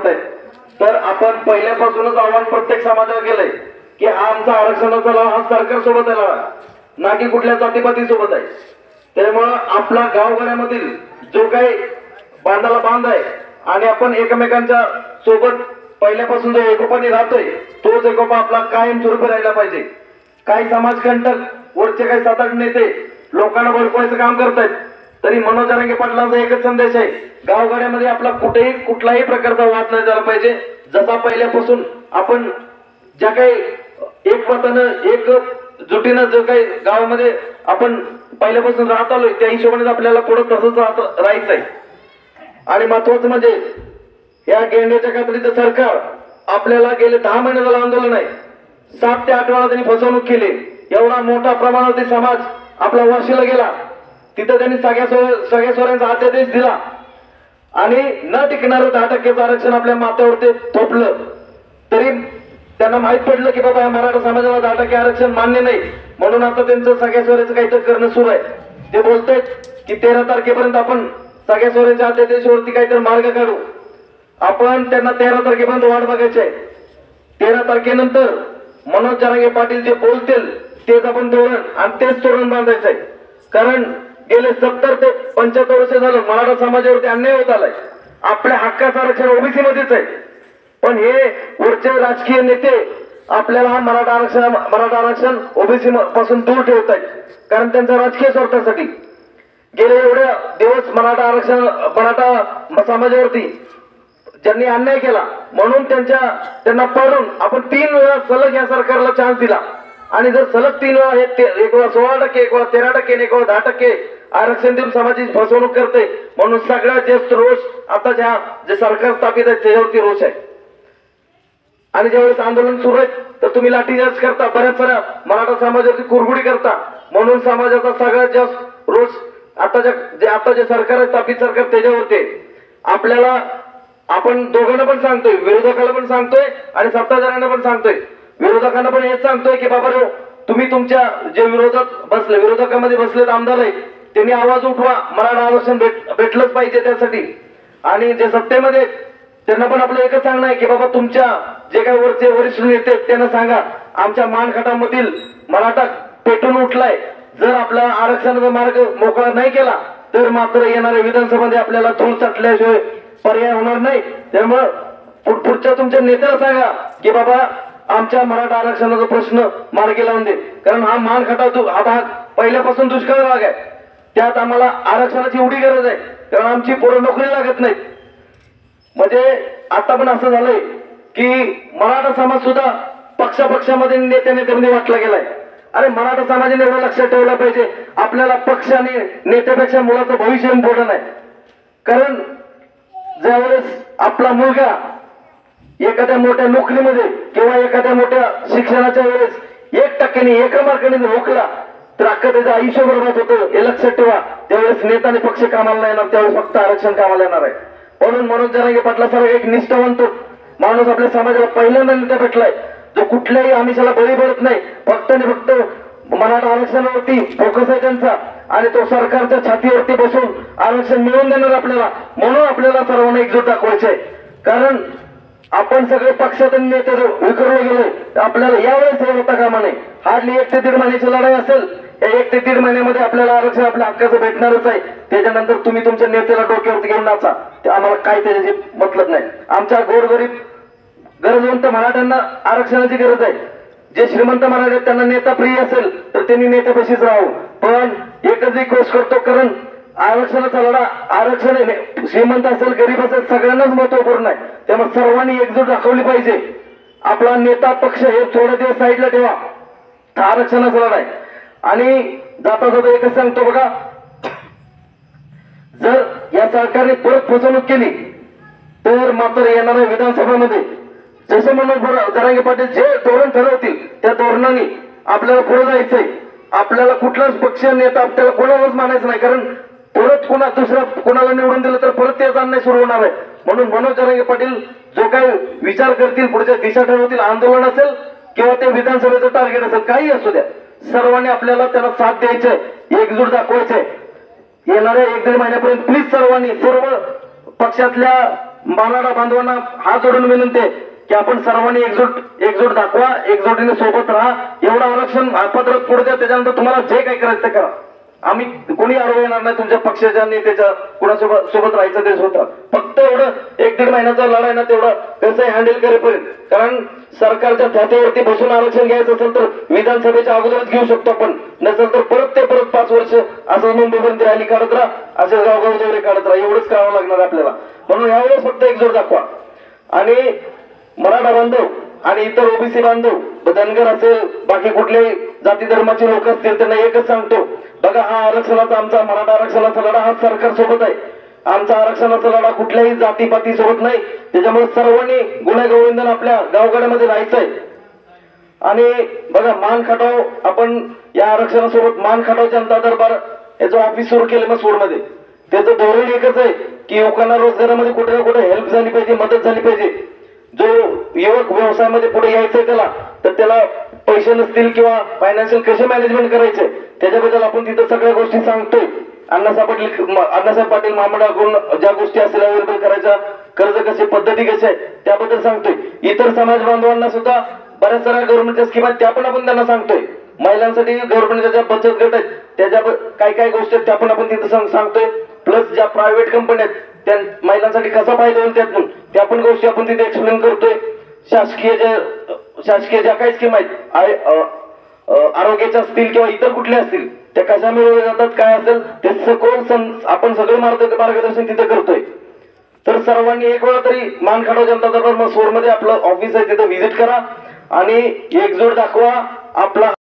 पडतायत. तर आपण पहिल्यापासूनच आव्हान प्रत्येक समाजाला केलंय की हा आमचा आरक्षणाचा लढा हा सरकार सोबत आहे लढा, ना की कुठल्या जातीपाती सोबत आहे. त्यामुळं आपला गावगाड्यामधील जो काही बांधाला बांध आहे आणि आपण एकमेकांच्या सोबत पहिल्यापासून जो एकोपाने राहतोय तोच एकोपा आपला कायमस्वरूपी राहिला पाहिजे. काही समाजकंटक वरचे काही 7-8 नेते लोकांना भडकवायचं काम करतायत, तरी मनोज जरांगे पाटलांचा एकच संदेश आहे, गावगाड्यामध्ये आपला कुठलाही प्रकारचा वाद नाही झाला पाहिजे. जसा पहिल्यापासून आपण ज्या काही एकमतानं एकजुटीनं जो काही गावामध्ये आपण पहिल्यापासून राहत आलोय त्या हिशोबाने आपल्याला पुढे तसंच राहायचंय. आणि महत्वाचं म्हणजे या गेंड्याच्या कातडीचं सरकार आपल्याला गेले 10 महिने झालं आंदोलन आहे, 7 ते 8 वेळा त्यांनी फसवणूक केली. एवढा मोठा प्रमाणावरती समाज आपला वाशीला गेला, तिथं त्यांनी सगळ्या सोऱ्यांचा अध्यादेश दिला आणि न टिकणारं 10% आरक्षण आपल्या माथ्यावरती थोपलं. तरी त्यांना माहित पडलं की बाबा या मराठा समाजाला 10% आरक्षण मान्य नाही, म्हणून आता त्यांचं सगळ्या सोऱ्याचं काहीतरी करणं सुरू आहे. ते बोलतायत की 13 तारखेपर्यंत आपण सगळ्या सोऱ्यांच्या अध्यादेशावरती काहीतरी मार्ग काढू. आपण त्यांना 13 तारखेपर्यंत वाट बघायची आहे. 13 तारखेनंतर मनोज जरांगे पाटील जे बोलतील तेच आपण धोरण आणि तेच तोरण बांधायचं आहे. कारण गेले 70 ते 75 वर्ष झालं मराठा समाजावरती अन्याय होत आलाय. आपल्या हक्काचं आरक्षण ओबीसी मध्येच आहे, पण हे वरचे राजकीय नेते आपल्याला हा मराठा आरक्षण ओबीसी पासून दूर ठेवत आहेत, कारण त्यांच्या राजकीय स्वार्थासाठी. गेले एवढे दिवस मराठा समाजावरती ज्यांनी अन्याय केला म्हणून त्यांना पडून आपण 3 वेळा सलग या सरकारला चान्स दिला. आणि जर सलग 3 वेळा हे एक वेळा 16%, एक वेळा 13%, एक वेळा 10% आरक्षण देऊन समाजाची फसवणूक करते, म्हणून सगळ्यात जास्त रोष आता जे सरकार स्थापित आहे त्याच्यावरती रोष आहे. आणि ज्यावेळेस आंदोलन सुरू आहे तर तुम्ही लाठीचार्ज करता, बऱ्याच साऱ्या मराठा समाजावरती कुरघोडी करता, म्हणून समाजाचा सगळ्यात जास्त रोष आता जे सरकार आहे स्थापित सरकार त्याच्यावरती. आपल्याला आपण दोघांना पण सांगतोय, विरोधकाला पण सांगतोय आणि सत्ताधाऱ्यांना पण सांगतोय. विरोधकांना पण हेच सांगतोय की बाबा तुम्ही तुमच्या जे विरोधकामध्ये बसलेत आमदार आहे त्यांनी आवाज उठवा, मराठा आरक्षण भेटलंच पाहिजे त्यासाठी. आणि जे सत्तेमध्ये त्यांना पण आपलं एकच सांगणं आहे की बाबा तुमच्या जे काही वरचे वरिष्ठ नेते त्यांना सांगा आमच्या मानखटामधील मराठा पेटून उठलाय, जर आपला आरक्षणाचा मार्ग मोकळा नाही केला तर मात्र येणाऱ्या विधानसभेमध्ये आपल्याला धूळ चाटल्याशिवाय पर्याय होणार नाही. त्यामुळं पुढच्या तुमच्या नेत्याला सांगा की बाबा आमच्या मराठा आरक्षणाचा प्रश्न मार्गी लावून दे, कारण हा मानखटा हा भाग पहिल्यापासून दुष्काळ भाग आहे. त्यात आम्हाला आरक्षणाची एवढी गरज आहे कारण आमची पोरं नोकरी लागत नाहीत. म्हणजे आता पण असं झालंय की मराठा समाज सुद्धा पक्षामध्ये नेत्यामध्ये वाटला गेलाय. अरे मराठा समाजाने एवढं लक्षात ठेवलं पाहिजे, आपल्याला पक्ष आणि नेत्यापेक्षा मुलाचं भविष्य इम्पॉर्टंट आहे. कारण ज्यावेळेस आपला मुलगा एखाद्या मोठ्या नोकरीमध्ये किंवा एखाद्या मोठ्या शिक्षणाच्या वेळेस 1% 1 मार्काने हुकला तर अख्खं त्याचं आयुष्य बरबाद होतं, हे लक्षात ठेवा. त्यावेळेस नेता आणि पक्ष कामाला नाही येणार, त्यावेळेस फक्त आरक्षण कामाला येणार आहे. म्हणून मनोज जरांगे पाटलासारखा एक निष्ठावंत माणूस आपल्या समाजाला पहिल्यांदा नेता भेटलाय, जो कुठल्याही आमिषाला बळी पडत नाही, फक्त आणि फक्त मराठा आरक्षणावरती फोकस आहे त्यांचा. आणि तो सरकारच्या छातीवरती बसून आरक्षण मिळवून देणार आपल्याला. म्हणून आपल्याला सर्वांना एकजूट दाखवायचे आहे. कारण आपण सगळे पक्षात नेते विखरले गेलोय, आपल्याला यावेळेस हे होता कामा नये. हार्डली 1 ते 1.5 महिन्याची लढाई असेल, या 1 ते 1.5 महिन्यामध्ये आपल्याला आरक्षण आपल्या हक्काचं भेटणारच आहे. त्याच्यानंतर तुम्ही तुमच्या नेत्याला डोक्यावरती घेऊन नाचा, ते आम्हाला काय त्याच्याशी मतलब नाही. आमच्या गोरगरीब गरजवंत मराठ्यांना आरक्षणाची गरज आहे. जे श्रीमंत मराठी त्यांना नेता प्रिय असेल तर त्यांनी नेत्यापाशीच राहावं. पण एकच रिक्वेस्ट करतो, कारण आरक्षणाचा लढा आरक्षण श्रीमंत असेल गरीब असेल सगळ्यांनाच महत्वपूर्ण आहे. त्यामुळे सर्वांनी एकजूट दाखवली पाहिजे. आपला नेता पक्ष हे थोडे दिवस साईडला ठेवा, आरक्षणाचा लढा आहे. आणि जाता जाता एकच सांगतो बघा, जर या सरकारने परत फसवणूक केली तर मात्र येणाऱ्या विधानसभेमध्ये जसे मनोज जरांगे पाटील जे धोरण ठरवतील त्या धोरणाने आपल्याला पुढे जायचंय. आपल्याला कुठलाच पक्ष नेता आपल्याला कोणालाच मानायचं नाही, कारण परत कोणाला निवडून दिलं तर परत तेच अन्याय सुरू होणार आहे. म्हणून मनोज जरांगे पाटील जो काही विचार करतील, पुढच्या दिशा ठरवतील, आंदोलन असेल किंवा ते विधानसभेचं टार्गेट असेल, काही असू द्या, सर्वांनी आपल्याला त्यांना साथ द्यायचंय, एकजूट दाखवायचंय. येणाऱ्या 1-1.5 महिन्यापर्यंत प्लीज सर्वांनी सर्व पक्षातल्या मराठा बांधवांना हात जोडून विनंती आहे की आपण सर्वांनी एकजूट दाखवा, एकजुटीने सोबत राहा. एवढं आरक्षण पत्रक पुढे द्या, त्याच्यानंतर तुम्हाला जे काही करायचं ते करा. आम्ही कोणी आरोप येणार नाही तुमच्या पक्षाच्या नेत्याच्या सोबत राहायचं तेच होतं. फक्त एवढं 1-1.5 महिन्याचा लढाई ना तेवढं कसं हँडल करेपर्यंत. कारण सरकारच्या खात्यावरती बसून आरक्षण घ्यायचं असेल तर विधानसभेच्या अगोदरच घेऊ शकतो आपण, नसेल तर परत 5 वर्ष असं मुंबईपर्यंत रॅली काढत राहा, असे गावगाव दौरे काढत राहा. एवढंच करावं लागणार आपल्याला. म्हणून यावेळेस फक्त एकजूट दाखवा. आणि मराठा बांधव आणि इतर ओबीसी बांधव, धनगर असेल, बाकी कुठल्याही जाती धर्माचे लोक असतील, त्यांना एकच सांगतो, बघा हा आरक्षणाचा आमचा मराठा आरक्षणाचा लढा हा सरकार सोबत आहे. आमचा आरक्षणाचा लढा कुठल्याही जातीपाती सोबत नाही. त्याच्यामुळे सर्वांनी गुण्यागोविंदाने आपल्या गावगाड्यामध्ये राहायचंय. आणि बघा मान खटाव, आपण या आरक्षणासोबत मान खटाव जनता दरबार याचं ऑफिस सुरू केलं मसूरमध्ये. त्याचं धोरण एकच आहे की युवकांना रोजगारामध्ये कुठे ना कुठे हेल्प झाली पाहिजे, मदत झाली पाहिजे. जो युवक व्यवसायामध्ये पुढे यायचंय त्याला पैसे नसतील किंवा फायनान्शियल कसे मॅनेजमेंट करायचे त्याच्याबद्दल आपण तिथं सगळ्या गोष्टी सांगतोय. अण्णासाहेब पाटील महामंडळाकडून ज्या गोष्टी असतील अवेलेबल करायच्या, कर्ज कसे, पद्धती कशा आहे त्याबद्दल सांगतोय. इतर समाज बांधवांना सुद्धा बऱ्याच साऱ्या गव्हर्नमेंटच्या स्कीम आहेत, त्या पण आपण त्यांना सांगतोय. महिलांसाठी गव्हर्नमेंटच्या ज्या बचत गट आहेत त्याच्या काय गोष्टी आहेत त्या पण आपण तिथं सांगतोय. प्लस ज्या प्रायव्हेट कंपन्या आहेत त्या महिलांसाठी कसा फायदा होईल त्यातून त्या पण गोष्टी आपण तिथे एक्सप्लेन करतोय. शासकीय ज्या काही स्कीम आहेत आरोग्याच्या असतील किंवा इतर कुठल्या असतील त्या कशा मिळवल्या जातात, काय असेल ते सखोल आपण सगळं मार्गदर्शन तिथे करतोय. तर सर्वांनी एक वेळा तरी मान खटाव जनता दरबार मसूरमध्ये आपलं ऑफिस आहे तिथे व्हिजिट करा आणि एकजूट दाखवा. आपला